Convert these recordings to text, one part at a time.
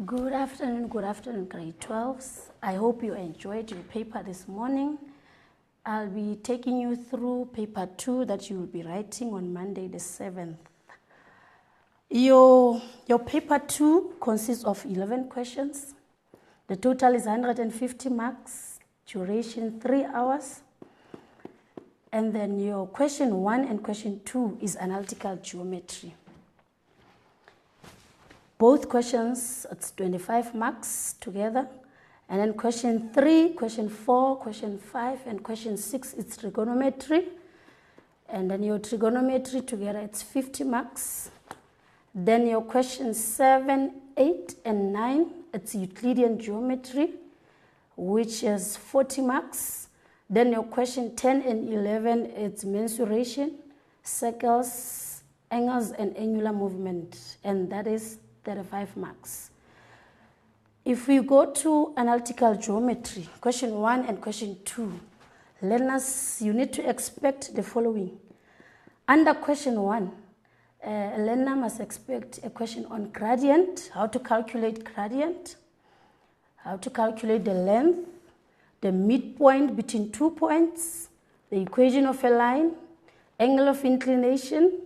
Good afternoon, grade 12s. I hope you enjoyed your paper this morning. I'll be taking you through paper 2 that you will be writing on Monday the 7th. Your paper 2 consists of 11 questions. The total is 150 marks, duration 3 hours. And then your question 1 and question 2 is analytical geometry. Both questions, it's 25 marks together. And then question 3, question 4, question 5, and question 6, it's trigonometry. And then your trigonometry together, it's 50 marks. Then your question 7, 8, and 9, it's Euclidean geometry, which is 40 marks. Then your question 10 and 11, it's mensuration, circles, angles, and angular movement. And that is 35 marks. If we go to analytical geometry, question 1 and question 2, learners, you need to expect the following. Under question 1, a learner must expect a question on gradient, how to calculate gradient, how to calculate the length, the midpoint between 2 points, the equation of a line, angle of inclination,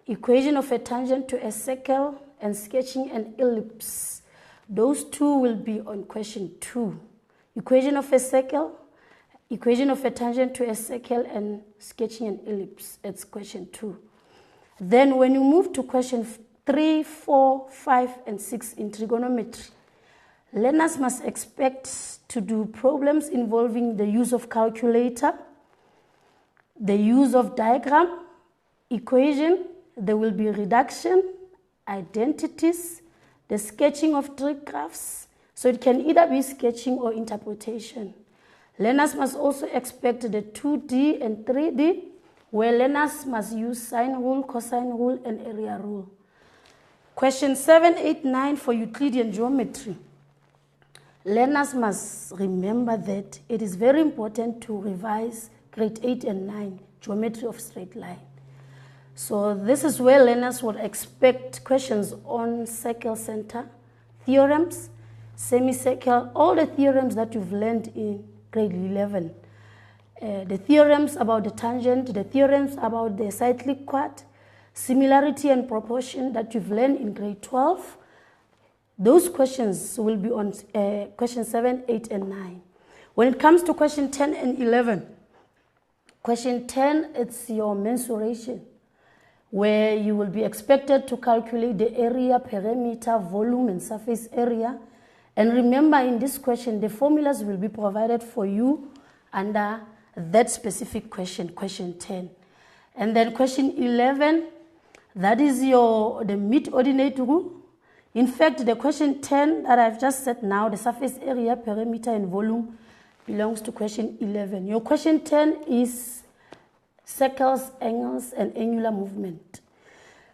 equation of a tangent to a circle, and sketching an ellipse. Those 2 will be on question 2. Equation of a circle, equation of a tangent to a circle, and sketching an ellipse. It's question 2. Then when you move to question 3, 4, 5, and 6 in trigonometry, learners must expect to do problems involving the use of calculator, the use of diagram, equation, there will be reduction, identities, the sketching of trig graphs. So it can either be sketching or interpretation. Learners must also expect the 2D and 3D, where learners must use sine rule, cosine rule, and area rule. Question 7, 8, 9 for Euclidean geometry. Learners must remember that it is very important to revise grade 8 and 9, geometry of straight line. So this is where learners would expect questions on circle center, theorems, semicircle, all the theorems that you've learned in grade 11. The theorems about the tangent, the theorems about the cyclic quad, similarity and proportion that you've learned in grade 12. Those questions will be on question 7, 8, and 9. When it comes to question 10 and 11, question 10, it's your mensuration, where you will be expected to calculate the area, perimeter, volume, and surface area. And remember, in this question, the formulas will be provided for you under that specific question, question 10. And then question 11, that is the mid-ordinate rule. In fact, the question 10 that I've just said now, the surface area, perimeter, and volume, belongs to question 11. Your question 10 is circles, angles, and angular movement.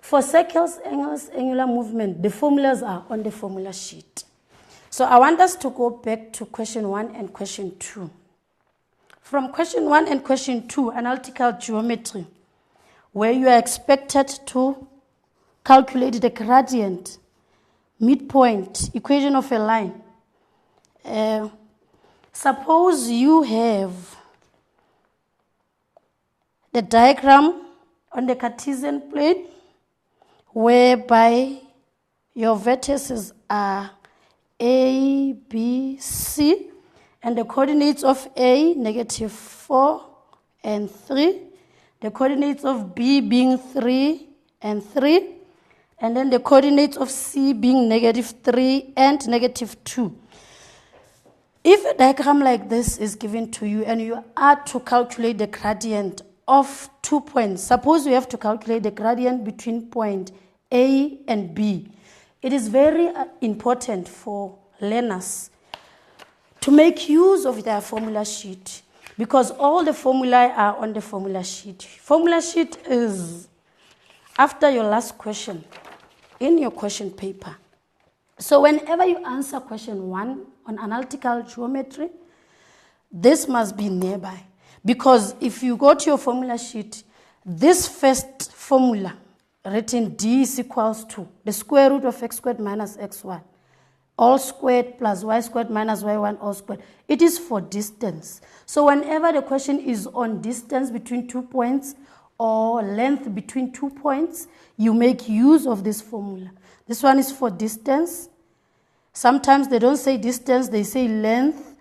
For circles, angles, angular movement, the formulas are on the formula sheet. So I want us to go back to question 1 and question 2. From question 1 and question 2, analytical geometry, where you are expected to calculate the gradient, midpoint, equation of a line. Suppose you have the diagram on the Cartesian plane, whereby your vertices are A, B, C, and the coordinates of A, -4 and 3, the coordinates of B being 3 and 3, and then the coordinates of C being -3 and -2. If a diagram like this is given to you and you are to calculate the gradient of 2 points, suppose you have to calculate the gradient between point A and B, it is very important for learners to make use of their formula sheet, because all the formulae are on the formula sheet. Formula sheet is after your last question in your question paper. So whenever you answer question 1 on analytical geometry, this must be nearby. Because if you go to your formula sheet, this first formula written D is equals to the square root of x squared minus x1. all squared plus y squared minus y1 all squared. It is for distance. So whenever the question is on distance between 2 points or length between 2 points, you make use of this formula. This one is for distance. Sometimes they don't say distance, they say length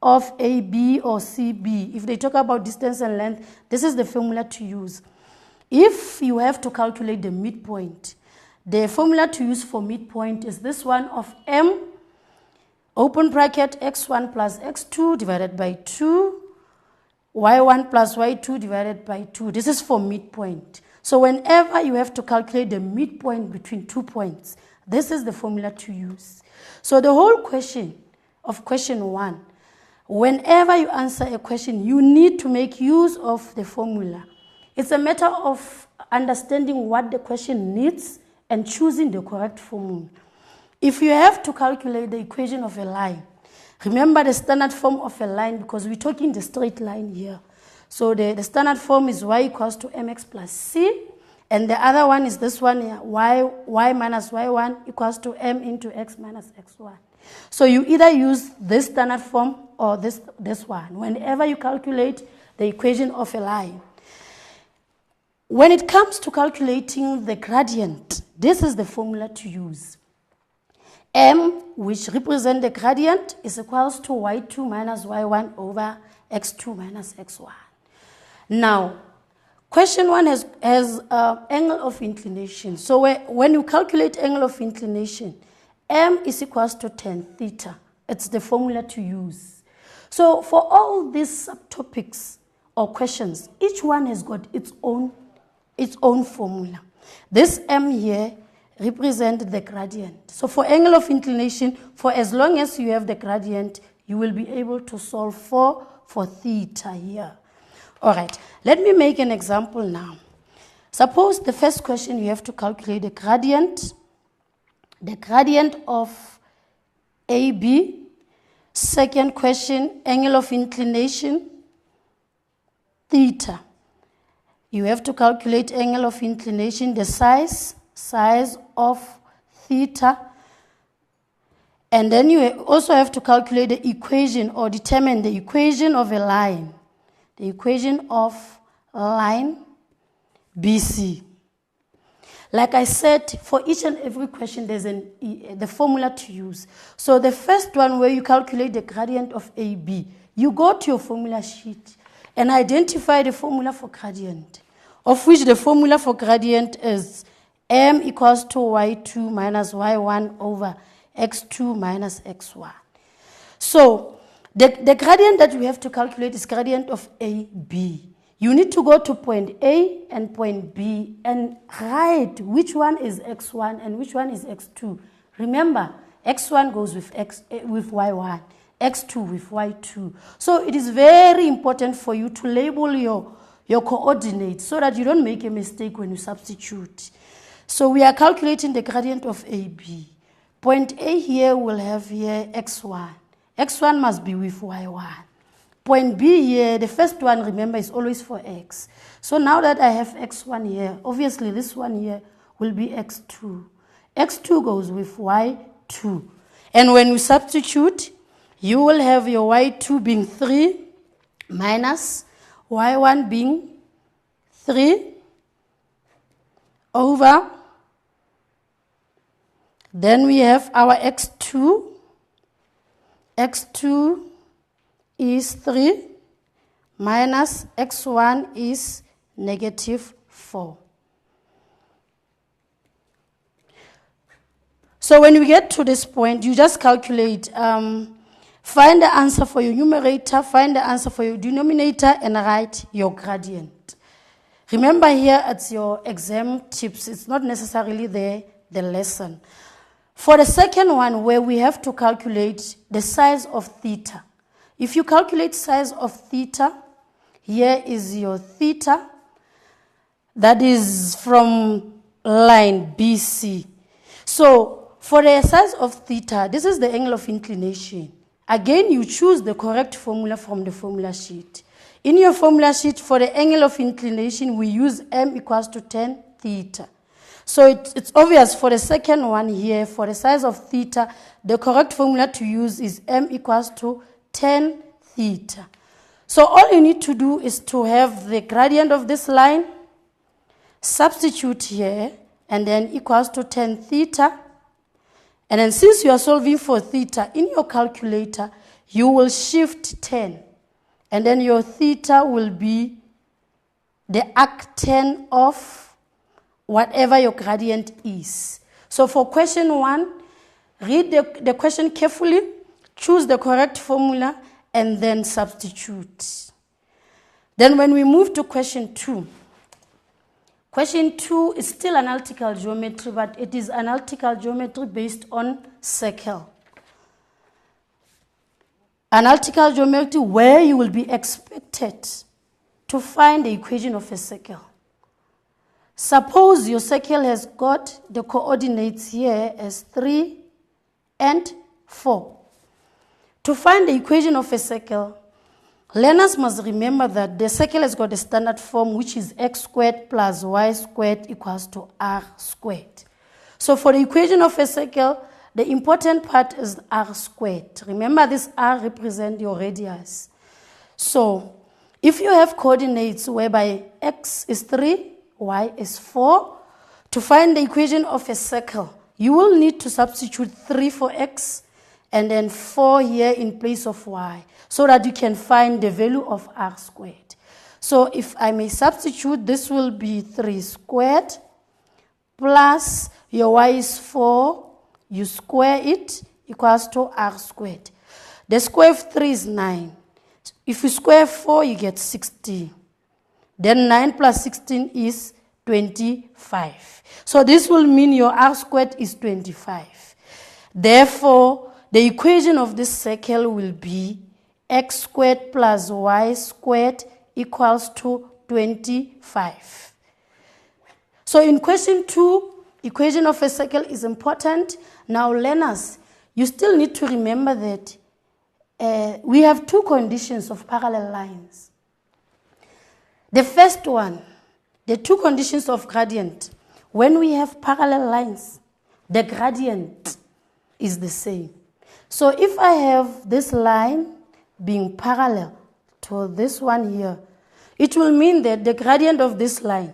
of AB or CB. If they talk about distance and length, this is the formula to use. If you have to calculate the midpoint, the formula to use for midpoint is this one of m, open bracket, x1 plus x2 divided by 2, y1 plus y2 divided by 2. This is for midpoint. So whenever you have to calculate the midpoint between 2 points, this is the formula to use. So the whole question of question 1, whenever you answer a question, you need to make use of the formula. It's a matter of understanding what the question needs and choosing the correct formula. If you have to calculate the equation of a line, remember the standard form of a line because we're talking the straight line here. So the standard form is y equals to mx plus c, and the other one is this one here, y minus y1 equals to m into x minus x1. So you either use this standard form or this one whenever you calculate the equation of a line. When it comes to calculating the gradient, this is the formula to use. M, which represents the gradient, is equals to y2 minus y1 over x2 minus x1. Now, question 1 has angle of inclination. So when you calculate angle of inclination, M is equals to tan theta. It's the formula to use. So for all these subtopics or questions, each one has got its own formula. This M here represents the gradient. So for angle of inclination, for as long as you have the gradient, you will be able to solve for theta here. All right, let me make an example now. Suppose the first question you have to calculate the gradient of AB. Second question, angle of inclination, theta. You have to calculate angle of inclination, the size of theta. And then you also have to calculate the equation or determine the equation of a line. The equation of line BC. Like I said, for each and every question, there's the formula to use. So the first one where you calculate the gradient of AB, you go to your formula sheet and identify the formula for gradient, of which the formula for gradient is m equals to y2 minus y1 over x2 minus x1. So the gradient that we have to calculate is gradient of AB. You need to go to point A and point B and write which one is x1 and which one is x2. Remember, x1 goes with y1, x2 with y2. So it is very important for you to label your coordinates so that you don't make a mistake when you substitute. So we are calculating the gradient of AB. Point A here will have here x1. x1 must be with y1. Point B here, the first one, remember, is always for x. So now that I have x1 here, obviously this one here will be x2. x2 goes with y2. And when we substitute, you will have your y2 being 3 minus y1 being 3 over, then we have our x2. x2 is 3 minus x1 is negative 4. So when we get to this point, you just calculate, find the answer for your numerator, find the answer for your denominator, and write your gradient. Remember here it's your exam tips. It's not necessarily the lesson. For the second one, where we have to calculate the size of theta. If you calculate size of theta, here is your theta. That is from line BC. So for the size of theta, this is the angle of inclination. Again, you choose the correct formula from the formula sheet. In your formula sheet, for the angle of inclination, we use m equals to tan theta. So it's obvious for the second one here, for the size of theta, the correct formula to use is m equals to tan theta. So all you need to do is to have the gradient of this line, substitute here, and then equals to tan theta. And then since you are solving for theta, in your calculator, you will shift 10. And then your theta will be the arctan of whatever your gradient is. So for question 1, read the question carefully, choose the correct formula, and then substitute. Then when we move to question 2, question 2 is still analytical geometry, but it is analytical geometry based on circle. Analytical geometry where you will be expected to find the equation of a circle. Suppose your circle has got the coordinates here as 3 and 4. To find the equation of a circle, learners must remember that the circle has got a standard form, which is x squared plus y squared equals to r squared. So for the equation of a circle, the important part is r squared. Remember, this r represents your radius. So if you have coordinates whereby x is 3, y is 4, to find the equation of a circle, you will need to substitute 3 for x and then 4 here in place of y, so that you can find the value of r squared. So if I may substitute, this will be 3 squared plus your y is 4, you square it, equals to r squared. The square of 3 is 9. If you square 4, you get 60. Then 9 plus 16 is 25. So this will mean your r squared is 25. Therefore, the equation of this circle will be x squared plus y squared equals to 25. So in question 2, equation of a circle is important. Now learners, you still need to remember that we have 2 conditions of parallel lines. The first one, the 2 conditions of gradient. When we have parallel lines, the gradient is the same. So if I have this line being parallel to this one here, it will mean that the gradient of this line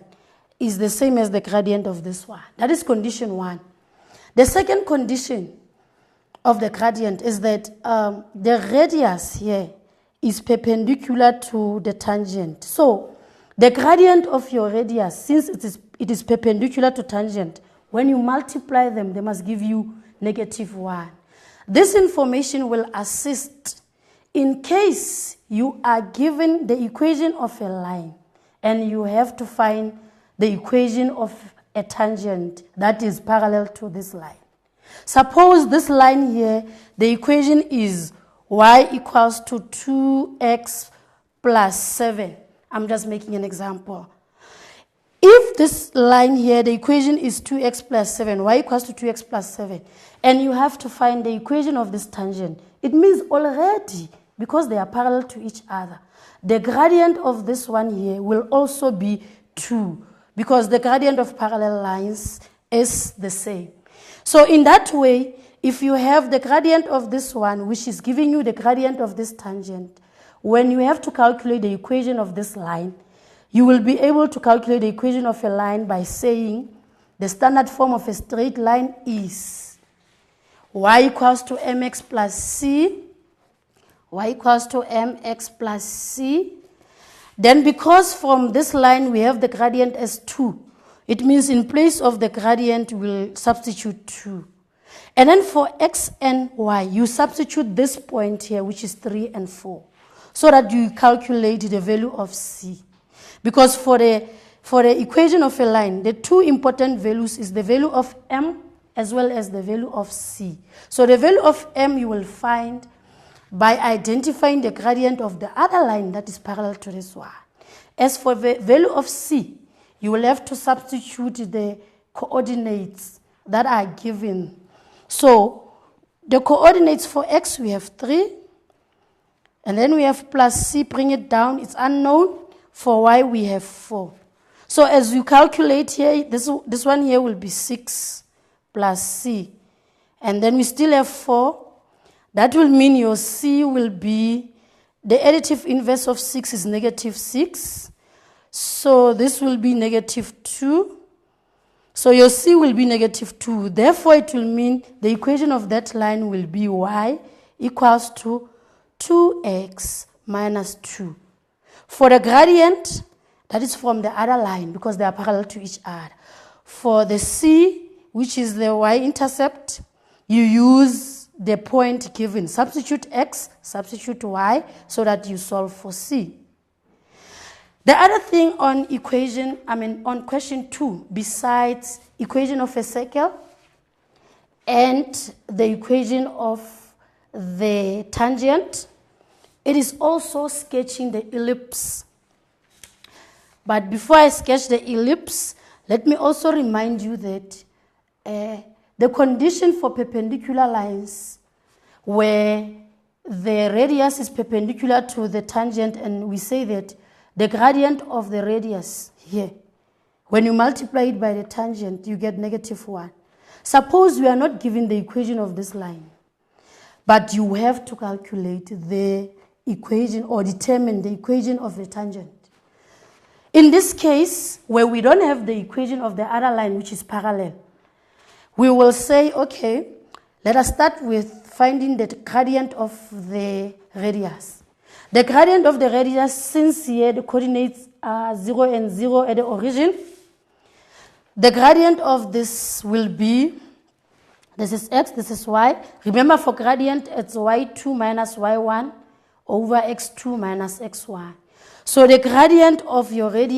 is the same as the gradient of this one. That is condition 1. The second condition of the gradient is that the radius here is perpendicular to the tangent. So the gradient of your radius, since it is perpendicular to tangent, when you multiply them, they must give you -1. This information will assist in case you are given the equation of a line and you have to find the equation of a tangent that is parallel to this line. Suppose this line here, the equation is y equals to 2x plus 7. I'm just making an example. If this line here, the equation is 2x plus 7, y equals to 2x plus 7, and you have to find the equation of this tangent, it means already, because they are parallel to each other, the gradient of this one here will also be 2, because the gradient of parallel lines is the same. So in that way, if you have the gradient of this one, which is giving you the gradient of this tangent, when you have to calculate the equation of this line, you will be able to calculate the equation of a line by saying the standard form of a straight line is y equals to mx plus c, y equals to mx plus c. Then because from this line we have the gradient as 2, it means in place of the gradient we'll substitute 2. And then for x and y, you substitute this point here, which is 3 and 4, so that you calculate the value of c. Because for the equation of a line, the 2 important values is the value of m as well as the value of c. So the value of m you will find by identifying the gradient of the other line that is parallel to this one. As for the value of c, you will have to substitute the coordinates that are given. So the coordinates for x, we have 3, and then we have plus c, bring it down, it's unknown. For y, we have 4. So as you calculate here, this one here will be 6 plus c. And then we still have 4. That will mean your c will be, the additive inverse of 6 is negative 6. So this will be negative 2. So your c will be negative 2. Therefore, it will mean the equation of that line will be y equals to 2x minus 2. For the gradient, that is from the other line because they are parallel to each other. For the c, which is the y-intercept, you use the point given. Substitute x, substitute y, so that you solve for c. The other thing on on question 2, besides equation of a circle and the equation of the tangent, it is also sketching the ellipse. But before I sketch the ellipse, let me also remind you that the condition for perpendicular lines where the radius is perpendicular to the tangent, and we say that the gradient of the radius here, when you multiply it by the tangent, you get negative 1. Suppose we are not given the equation of this line, but you have to calculate the equation or determine the equation of the tangent. In this case, where we don't have the equation of the other line, which is parallel, we will say, okay, let us start with finding the gradient of the radius. The gradient of the radius, since here the coordinates are 0 and 0 at the origin, the gradient of this will be, this is x, this is y. Remember, for gradient, it's y2 minus y1 over x2 minus xy. So the gradient of your radius